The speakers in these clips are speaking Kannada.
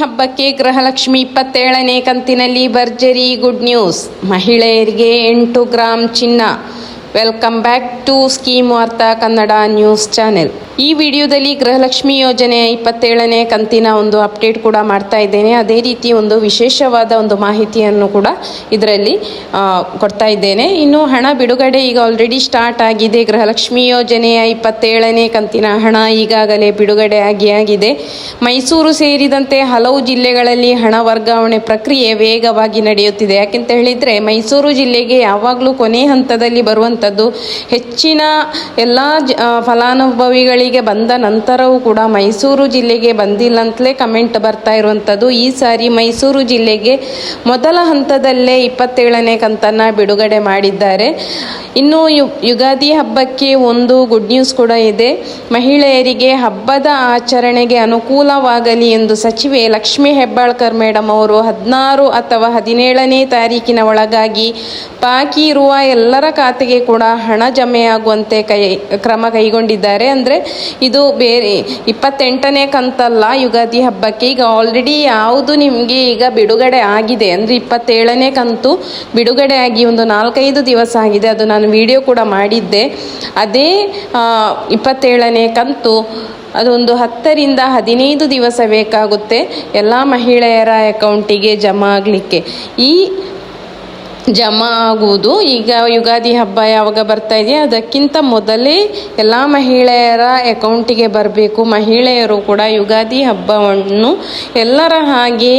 ಹಬ್ಬಕ್ಕೆ ಗೃಹಲಕ್ಷ್ಮಿ 27ನೇ ಕಂತಿನಲ್ಲಿ ಭರ್ಜರಿ ಗುಡ್ ನ್ಯೂಸ್. ಮಹಿಳೆಯರಿಗೆ 8 ಗ್ರಾಂ ಚಿನ್ನ. ವೆಲ್ಕಮ್ ಬ್ಯಾಕ್ ಟು ಸ್ಕೀಮ್ ವಾರ್ತಾ ಕನ್ನಡ ನ್ಯೂಸ್ ಚಾನೆಲ್. ಈ ವಿಡಿಯೋದಲ್ಲಿ ಗೃಹಲಕ್ಷ್ಮಿ ಯೋಜನೆ 27ನೇ ಕಂತಿನ ಒಂದು ಅಪ್ಡೇಟ್ ಕೂಡ ಮಾಡ್ತಾ ಇದ್ದೇನೆ. ಅದೇ ರೀತಿ ಒಂದು ವಿಶೇಷವಾದ ಒಂದು ಮಾಹಿತಿಯನ್ನು ಕೂಡ ಇದರಲ್ಲಿ ಕೊಡ್ತಾ ಇದ್ದೇನೆ. ಇನ್ನು ಹಣ ಬಿಡುಗಡೆ ಈಗ ಆಲ್ರೆಡಿ ಸ್ಟಾರ್ಟ್ ಆಗಿದೆ. ಗೃಹಲಕ್ಷ್ಮಿ ಯೋಜನೆಯ 27ನೇ ಕಂತಿನ ಹಣ ಈಗಾಗಲೇ ಬಿಡುಗಡೆ ಆಗಿದೆ. ಮೈಸೂರು ಸೇರಿದಂತೆ ಹಲವು ಜಿಲ್ಲೆಗಳಲ್ಲಿ ಹಣ ವರ್ಗಾವಣೆ ಪ್ರಕ್ರಿಯೆ ವೇಗವಾಗಿ ನಡೆಯುತ್ತಿದೆ. ಯಾಕೆಂತ ಹೇಳಿದರೆ ಮೈಸೂರು ಜಿಲ್ಲೆಗೆ ಯಾವಾಗಲೂ ಕೊನೆ ಹಂತದಲ್ಲಿ ಬರುವಂಥದ್ದು. ಹೆಚ್ಚಿನ ಎಲ್ಲ ಫಲಾನುಭವಿಗಳಿಗೆ ಬಂದ ನಂತರವೂ ಕೂಡ ಮೈಸೂರು ಜಿಲ್ಲೆಗೆ ಬಂದಿಲ್ಲ ಅಂತಲೇ ಕಮೆಂಟ್ ಬರ್ತಾ ಇರುವಂಥದ್ದು. ಈ ಸಾರಿ ಮೈಸೂರು ಜಿಲ್ಲೆಗೆ ಮೊದಲ ಹಂತದಲ್ಲೇ 27ನೇ ಕಂತನ್ನು ಬಿಡುಗಡೆ ಮಾಡಿದ್ದಾರೆ. ಇನ್ನು ಯುಗಾದಿ ಹಬ್ಬಕ್ಕೆ ಒಂದು ಗುಡ್ ನ್ಯೂಸ್ ಕೂಡ ಇದೆ. ಮಹಿಳೆಯರಿಗೆ ಹಬ್ಬದ ಆಚರಣೆಗೆ ಅನುಕೂಲವಾಗಲಿ ಎಂದು ಸಚಿವೆ ಲಕ್ಷ್ಮೀ ಹೆಬ್ಬಾಳ್ಕರ್ ಮೇಡಮ್ ಅವರು 16 ಅಥವಾ 17ನೇ ತಾರೀಕಿನ ಒಳಗಾಗಿ ಬಾಕಿ ಇರುವ ಎಲ್ಲರ ಖಾತೆಗೆ ಕೂಡ ಹಣ ಜಮೆಯಾಗುವಂತೆ ಕ್ರಮ ಕೈಗೊಂಡಿದ್ದಾರೆ. ಅಂದರೆ ಇದು ಬೇರೆ 28ನೇ ಕಂತಲ್ಲ ಯುಗಾದಿ ಹಬ್ಬಕ್ಕೆ. ಈಗ ಆಲ್ರೆಡಿ ಯಾವುದು ನಿಮಗೆ ಈಗ ಬಿಡುಗಡೆ ಆಗಿದೆ ಅಂದರೆ 27ನೇ ಕಂತು ಬಿಡುಗಡೆ ಆಗಿ ಒಂದು 4-5 ದಿವಸ ಆಗಿದೆ. ಅದು ನಾನು ವಿಡಿಯೋ ಕೂಡ ಮಾಡಿದ್ದೆ. ಅದೇ 27ನೇ ಕಂತು ಅದೊಂದು 10ರಿಂದ 15 ದಿವಸ ಬೇಕಾಗುತ್ತೆ ಎಲ್ಲ ಮಹಿಳೆಯರ ಅಕೌಂಟಿಗೆ ಜಮಾ ಆಗಲಿಕ್ಕೆ. ಈ ಜಮಾ ಆಗುವುದು ಈಗ ಯುಗಾದಿ ಹಬ್ಬ ಯಾವಾಗ ಬರ್ತಾ ಇದೆಯಾ ಅದಕ್ಕಿಂತ ಮೊದಲೇ ಎಲ್ಲ ಮಹಿಳೆಯರ ಅಕೌಂಟಿಗೆ ಬರಬೇಕು. ಮಹಿಳೆಯರು ಕೂಡ ಯುಗಾದಿ ಹಬ್ಬವನ್ನು ಎಲ್ಲರ ಹಾಗೆ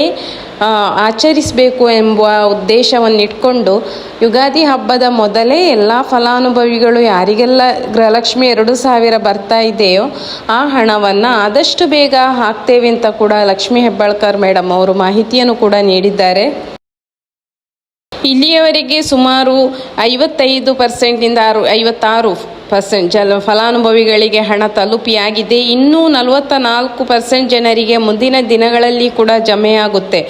ಆಚರಿಸಬೇಕು ಎಂಬ ಉದ್ದೇಶವನ್ನಿಟ್ಕೊಂಡು ಯುಗಾದಿ ಹಬ್ಬದ ಮೊದಲೇ ಎಲ್ಲ ಫಲಾನುಭವಿಗಳು ಯಾರಿಗೆಲ್ಲ ಗೃಹಲಕ್ಷ್ಮಿ 2,000 ಬರ್ತಾ ಇದೆಯೋ ಆ ಹಣವನ್ನು ಆದಷ್ಟು ಬೇಗ ಹಾಕ್ತೇವೆ ಅಂತ ಕೂಡ ಲಕ್ಷ್ಮೀ ಹೆಬ್ಬಾಳ್ಕರ್ ಮೇಡಮ್ ಅವರು ಮಾಹಿತಿಯನ್ನು ಕೂಡ ನೀಡಿದ್ದಾರೆ. ಇಲ್ಲಿಯವರೆಗೆ ಸುಮಾರು 55%ಇಂದ 56% ಫಲಾನುಭವಿಗಳಿಗೆ ಹಣ ತಲುಪಿಯಾಗಿದೆ. ಇನ್ನೂ 44% ಜನರಿಗೆ ಮುಂದಿನ ದಿನಗಳಲ್ಲಿ ಕೂಡ ಜಮೆಯಾಗುತ್ತೆ.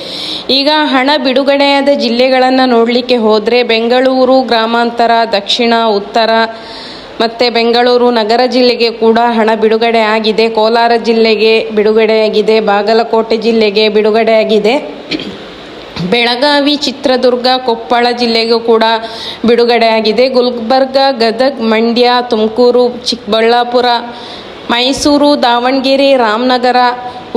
ಈಗ ಹಣ ಬಿಡುಗಡೆಯಾದ ಜಿಲ್ಲೆಗಳನ್ನು ನೋಡಲಿಕ್ಕೆ ಹೋದರೆ ಬೆಂಗಳೂರು ಗ್ರಾಮಾಂತರ, ದಕ್ಷಿಣ, ಉತ್ತರ ಮತ್ತು ಬೆಂಗಳೂರು ನಗರ ಜಿಲ್ಲೆಗೆ ಕೂಡ ಹಣ ಬಿಡುಗಡೆ ಆಗಿದೆ. ಕೋಲಾರ ಜಿಲ್ಲೆಗೆ ಬಿಡುಗಡೆಯಾಗಿದೆ. ಬಾಗಲಕೋಟೆ ಜಿಲ್ಲೆಗೆ ಬಿಡುಗಡೆಯಾಗಿದೆ. ಬೆಳಗಾವಿ, ಚಿತ್ರದುರ್ಗ, ಕೊಪ್ಪಳ ಜಿಲ್ಲೆಗೂ ಕೂಡ ಬಿಡುಗಡೆಯಾಗಿದೆ. ಗುಲ್ಬರ್ಗ, ಗದಗ್, ಮಂಡ್ಯ, ತುಮಕೂರು, ಚಿಕ್ಕಬಳ್ಳಾಪುರ, ಮೈಸೂರು, ದಾವಣಗೆರೆ, ರಾಮನಗರ,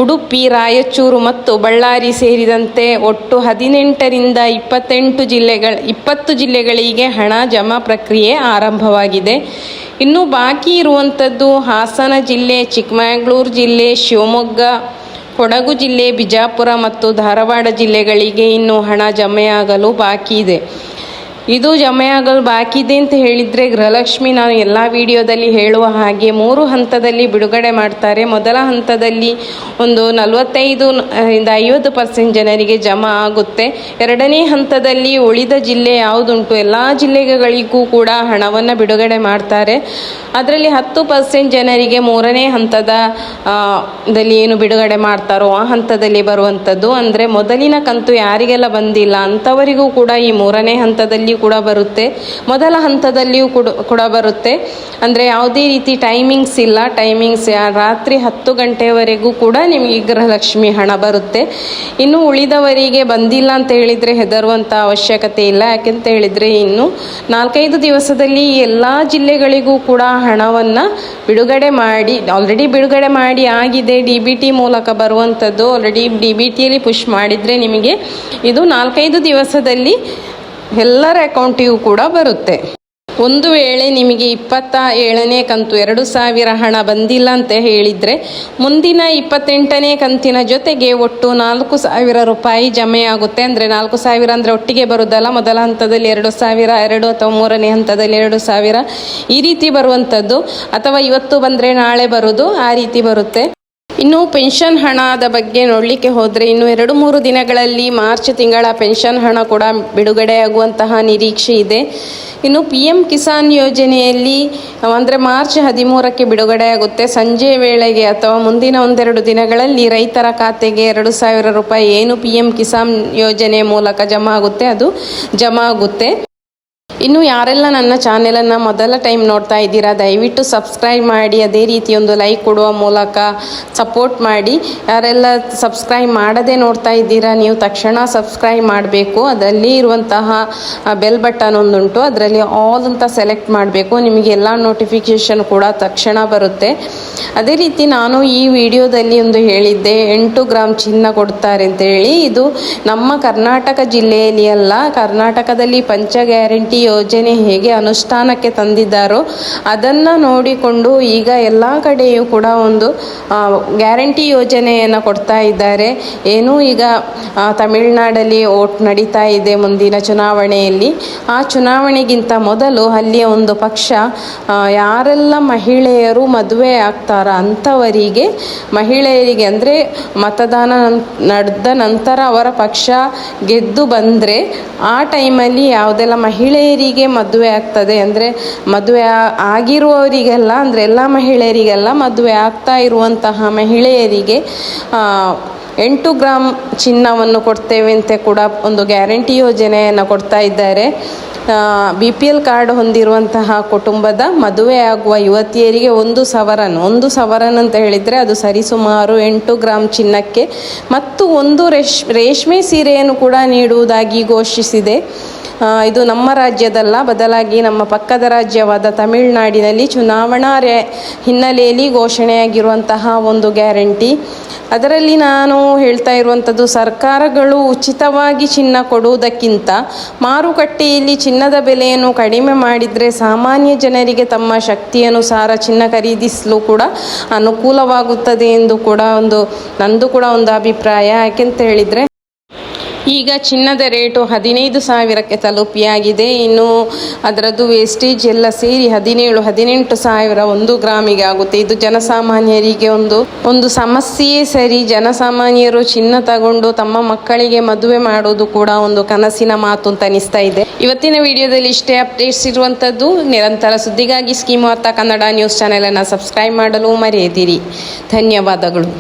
ಉಡುಪಿ, ರಾಯಚೂರು ಮತ್ತು ಬಳ್ಳಾರಿ ಸೇರಿದಂತೆ ಒಟ್ಟು 18ರಿಂದ 20 ಜಿಲ್ಲೆಗಳಿಗೆ ಹಣ ಜಮಾ ಪ್ರಕ್ರಿಯೆ ಆರಂಭವಾಗಿದೆ. ಇನ್ನು ಬಾಕಿ ಇರುವಂಥದ್ದು ಹಾಸನ ಜಿಲ್ಲೆ, ಚಿಕ್ಕಮಗಳೂರು ಜಿಲ್ಲೆ, ಶಿವಮೊಗ್ಗ, ಕೊಡಗು ಜಿಲ್ಲೆ, ಬಿಜಾಪುರ ಮತ್ತು ಧಾರವಾಡ ಜಿಲ್ಲೆಗಳಿಗೆ ಇನ್ನೂ ಹಣ ಜಮೆಯಾಗಲು ಬಾಕಿ ಇದೆ. ಇದು ಜಮೆಯಾಗಲು ಬಾಕಿ ಇದೆ ಅಂತ ಹೇಳಿದರೆ ಗೃಹಲಕ್ಷ್ಮಿ ನಾನು ಎಲ್ಲ ವಿಡಿಯೋದಲ್ಲಿ ಹೇಳುವ ಹಾಗೆ 3 ಹಂತದಲ್ಲಿ ಬಿಡುಗಡೆ ಮಾಡ್ತಾರೆ. ಮೊದಲ ಹಂತದಲ್ಲಿ ಒಂದು 45ರಿಂದ 50% ಜನರಿಗೆ ಜಮಾ ಆಗುತ್ತೆ. 2ನೇ ಹಂತದಲ್ಲಿ ಉಳಿದ ಜಿಲ್ಲೆ ಯಾವುದುಂಟು ಎಲ್ಲ ಜಿಲ್ಲೆಗಳಿಗೂ ಕೂಡ ಹಣವನ್ನು ಬಿಡುಗಡೆ ಮಾಡ್ತಾರೆ. ಅದರಲ್ಲಿ 10% ಜನರಿಗೆ 3ನೇ ಹಂತದ ಏನು ಬಿಡುಗಡೆ ಮಾಡ್ತಾರೋ ಆ ಹಂತದಲ್ಲಿ ಬರುವಂಥದ್ದು. ಅಂದರೆ ಮೊದಲಿನ ಕಂತು ಯಾರಿಗೆಲ್ಲ ಬಂದಿಲ್ಲ ಅಂಥವರಿಗೂ ಕೂಡ ಈ 3ನೇ ಹಂತದಲ್ಲಿ ಕೂಡ ಬರುತ್ತೆ. ಮೊದಲ ಹಂತದಲ್ಲಿಯೂ ಕೂಡ ಬರುತ್ತೆ. ಅಂದರೆ ಯಾವುದೇ ರೀತಿ ಟೈಮಿಂಗ್ಸ್ ಇಲ್ಲ. ಟೈಮಿಂಗ್ಸ್ ರಾತ್ರಿ 10 ಗಂಟೆವರೆಗೂ ಕೂಡ ನಿಮಗೆ ಗೃಹಲಕ್ಷ್ಮಿ ಹಣ ಬರುತ್ತೆ. ಇನ್ನು ಉಳಿದವರಿಗೆ ಬಂದಿಲ್ಲ ಅಂತ ಹೇಳಿದರೆ ಹೆದರುವಂಥ ಅವಶ್ಯಕತೆ ಇಲ್ಲ. ಯಾಕೆಂತ ಹೇಳಿದರೆ ಇನ್ನು 4-5 ದಿವಸದಲ್ಲಿ ಎಲ್ಲ ಜಿಲ್ಲೆಗಳಿಗೂ ಕೂಡ ಹಣವನ್ನು ಆಲ್ರೆಡಿ ಬಿಡುಗಡೆ ಮಾಡಿ ಆಗಿದೆ. DBT ಮೂಲಕ ಬರುವಂಥದ್ದು. ಆಲ್ರೆಡಿ DBTಯಲ್ಲಿ ಪುಷ್ ಮಾಡಿದರೆ ನಿಮಗೆ ಇದು 4-5 ದಿವಸದಲ್ಲಿ ಎಲ್ಲರ ಅಕೌಂಟಿಗೂ ಕೂಡ ಬರುತ್ತೆ. ಒಂದು ವೇಳೆ ನಿಮಗೆ 27ನೇ ಕಂತು 2,000 ಹಣ ಬಂದಿಲ್ಲ ಅಂತ ಹೇಳಿದರೆ ಮುಂದಿನ 28ನೇ ಕಂತಿನ ಜೊತೆಗೆ ಒಟ್ಟು 4,000 ರೂಪಾಯಿ ಜಮೆಯಾಗುತ್ತೆ. ಅಂದರೆ 4,000 ಅಂದರೆ ಒಟ್ಟಿಗೆ ಬರುವುದಲ್ಲ. ಮೊದಲ ಹಂತದಲ್ಲಿ 2,000, 2 ಅಥವಾ 3ನೇ ಹಂತದಲ್ಲಿ 2,000 ಈ ರೀತಿ ಬರುವಂಥದ್ದು. ಅಥವಾ ಇವತ್ತು ಬಂದರೆ ನಾಳೆ ಬರೋದು ಆ ರೀತಿ ಬರುತ್ತೆ. ಇನ್ನು ಪೆನ್ಷನ್ ಹಣದ ಬಗ್ಗೆ ನೋಡಲಿಕ್ಕೆ ಹೋದರೆ ಇನ್ನು 2-3 ದಿನಗಳಲ್ಲಿ ಮಾರ್ಚ್ ತಿಂಗಳ ಪೆನ್ಷನ್ ಹಣ ಕೂಡ ಬಿಡುಗಡೆಯಾಗುವಂತಹ ನಿರೀಕ್ಷೆ ಇದೆ. ಇನ್ನು PM ಕಿಸಾನ್ ಯೋಜನೆಯಲ್ಲಿ ಅಂದರೆ ಮಾರ್ಚ್ 13ಕ್ಕೆ ಬಿಡುಗಡೆಯಾಗುತ್ತೆ. ಸಂಜೆ ವೇಳೆಗೆ ಅಥವಾ ಮುಂದಿನ 1-2 ದಿನಗಳಲ್ಲಿ ರೈತರ ಖಾತೆಗೆ 2,000 ರೂಪಾಯಿ ಏನು PM ಕಿಸಾನ್ ಯೋಜನೆ ಮೂಲಕ ಜಮಾ ಆಗುತ್ತೆ ಅದು ಜಮಾ ಆಗುತ್ತೆ. ಇನ್ನು ಯಾರೆಲ್ಲ ನನ್ನ ಚಾನೆಲನ್ನು ಮೊದಲ ಟೈಮ್ ನೋಡ್ತಾ ಇದ್ದೀರಾ ದಯವಿಟ್ಟು ಸಬ್ಸ್ಕ್ರೈಬ್ ಮಾಡಿ, ಅದೇ ರೀತಿ ಒಂದು ಲೈಕ್ ಕೊಡುವ ಮೂಲಕ ಸಪೋರ್ಟ್ ಮಾಡಿ. ಯಾರೆಲ್ಲ ಸಬ್ಸ್ಕ್ರೈಬ್ ಮಾಡದೆ ನೋಡ್ತಾ ಇದ್ದೀರಾ ನೀವು ತಕ್ಷಣ ಸಬ್ಸ್ಕ್ರೈಬ್ ಮಾಡಬೇಕು. ಅದರಲ್ಲಿ ಇರುವಂತಹ ಬೆಲ್ ಬಟನ್ ಒಂದುಂಟು, ಅದರಲ್ಲಿ ಆಲ್ ಅಂತ ಸೆಲೆಕ್ಟ್ ಮಾಡಬೇಕು. ನಿಮಗೆ ಎಲ್ಲ ನೋಟಿಫಿಕೇಷನ್ ಕೂಡ ತಕ್ಷಣ ಬರುತ್ತೆ. ಅದೇ ರೀತಿ ನಾನು ಈ ವಿಡಿಯೋದಲ್ಲಿ ಒಂದು ಹೇಳಿದ್ದೆ 8 ಗ್ರಾಮ್ ಚಿನ್ನ ಕೊಡ್ತಾರೆ ಅಂತ ಹೇಳಿ. ಇದು ನಮ್ಮ ಕರ್ನಾಟಕ ಜಿಲ್ಲೆಯಲ್ಲಿ ಅಲ್ಲ, ಕರ್ನಾಟಕದಲ್ಲಿ ಪಂಚ ಗ್ಯಾರಂಟಿ ಯೋಜನೆ ಹೇಗೆ ಅನುಷ್ಠಾನಕ್ಕೆ ತಂದಿದ್ದಾರೋ ಅದನ್ನು ನೋಡಿಕೊಂಡು ಈಗ ಎಲ್ಲ ಕಡೆಯೂ ಕೂಡ ಒಂದು ಗ್ಯಾರಂಟಿ ಯೋಜನೆಯನ್ನು ಕೊಡ್ತಾ ಇದ್ದಾರೆ. ಏನು ಈಗ ತಮಿಳುನಾಡಲ್ಲಿ ಓಟ್ ನಡೀತಾ ಇದೆ ಮುಂದಿನ ಚುನಾವಣೆಯಲ್ಲಿ. ಆ ಚುನಾವಣೆಗಿಂತ ಮೊದಲು ಅಲ್ಲಿಯ ಒಂದು ಪಕ್ಷ ಯಾರೆಲ್ಲ ಮಹಿಳೆಯರು ಮದುವೆ ಆಗ್ತಾರ ಅಂಥವರಿಗೆ, ಮಹಿಳೆಯರಿಗೆ ಅಂದರೆ ಮತದಾನ ನಡೆದ ನಂತರ ಅವರ ಪಕ್ಷ ಗೆದ್ದು ಬಂದರೆ ಆ ಟೈಮಲ್ಲಿ ಯಾವುದೆಲ್ಲ ಮಹಿಳೆಯರಿಗೆ ಮದುವೆ ಆಗ್ತದೆ, ಅಂದರೆ ಮದುವೆ ಆಗಿರುವವರಿಗೆಲ್ಲ, ಅಂದರೆ ಎಲ್ಲ ಮಹಿಳೆಯರಿಗೆಲ್ಲ ಮದುವೆ ಆಗ್ತಾ ಇರುವಂತಹ ಮಹಿಳೆಯರಿಗೆ 8 ಗ್ರಾಮ್ ಚಿನ್ನವನ್ನು ಕೊಡ್ತೇವೆ ಅಂತ ಕೂಡ ಒಂದು ಗ್ಯಾರಂಟಿ ಯೋಜನೆಯನ್ನು ಕೊಡ್ತಾ ಇದ್ದಾರೆ. BPL ಕಾರ್ಡ್ ಹೊಂದಿರುವಂತಹ ಕುಟುಂಬದ ಮದುವೆ ಆಗುವ ಯುವತಿಯರಿಗೆ 1 ಸವರನ್ ಅಂತ ಹೇಳಿದರೆ ಅದು ಸರಿಸುಮಾರು 8 ಗ್ರಾಮ್ ಚಿನ್ನಕ್ಕೆ ಮತ್ತು 1 ರೇಷ್ಮೆ ಸೀರೆಯನ್ನು ಕೂಡ ನೀಡುವುದಾಗಿ ಘೋಷಿಸಿದೆ. ಇದು ನಮ್ಮ ರಾಜ್ಯದಲ್ಲ, ಬದಲಾಗಿ ನಮ್ಮ ಪಕ್ಕದ ರಾಜ್ಯವಾದ ತಮಿಳುನಾಡಿನಲ್ಲಿ ಚುನಾವಣಾ ಹಿನ್ನೆಲೆಯಲ್ಲಿ ಘೋಷಣೆಯಾಗಿರುವಂತಹ ಒಂದು ಗ್ಯಾರಂಟಿ. ಅದರಲ್ಲಿ ನಾನು ಹೇಳ್ತಾ ಇರುವಂಥದ್ದು, ಸರ್ಕಾರಗಳು ಉಚಿತವಾಗಿ ಚಿನ್ನ ಕೊಡುವುದಕ್ಕಿಂತ ಮಾರುಕಟ್ಟೆಯಲ್ಲಿ ಚಿನ್ನದ ಬೆಲೆಯನ್ನು ಕಡಿಮೆ ಮಾಡಿದರೆ ಸಾಮಾನ್ಯ ಜನರಿಗೆ ತಮ್ಮ ಶಕ್ತಿಯನುಸಾರ ಚಿನ್ನ ಖರೀದಿಸಲು ಕೂಡ ಅನುಕೂಲವಾಗುತ್ತದೆ ಎಂದು ಕೂಡ ನಂದು ಕೂಡ ಒಂದು ಅಭಿಪ್ರಾಯ. ಯಾಕೆಂತ ಹೇಳಿದರೆ ಈಗ ಚಿನ್ನದ ರೇಟು 15,000ಕ್ಕೆ ತಲುಪಿಯಾಗಿದೆ. ಇನ್ನು ಅದರದ್ದು ವೇಸ್ಟೇಜ್ ಎಲ್ಲ ಸೇರಿ 17-18,000 1 ಗ್ರಾಮಿಗೆ ಆಗುತ್ತೆ. ಇದು ಜನಸಾಮಾನ್ಯರಿಗೆ ಒಂದು ಸಮಸ್ಯೆಯೇ ಸರಿ. ಜನಸಾಮಾನ್ಯರು ಚಿನ್ನ ತಗೊಂಡು ತಮ್ಮ ಮಕ್ಕಳಿಗೆ ಮದುವೆ ಮಾಡೋದು ಕೂಡ ಒಂದು ಕನಸಿನ ಮಾತು ಅಂತ ಅನಿಸ್ತಾ ಇದೆ. ಇವತ್ತಿನ ವಿಡಿಯೋದಲ್ಲಿ ಇಷ್ಟೇ ಅಪ್ಡೇಟ್ಸ್ ಇರುವಂಥದ್ದು. ನಿರಂತರ ಸುದ್ದಿಗಾಗಿ ಸ್ಕೀಮ್ ವಾರ್ತಾ ಕನ್ನಡ ನ್ಯೂಸ್ ಚಾನೆಲನ್ನು ಸಬ್ಸ್ಕ್ರೈಬ್ ಮಾಡಲು ಮರೆಯದಿರಿ. ಧನ್ಯವಾದಗಳು.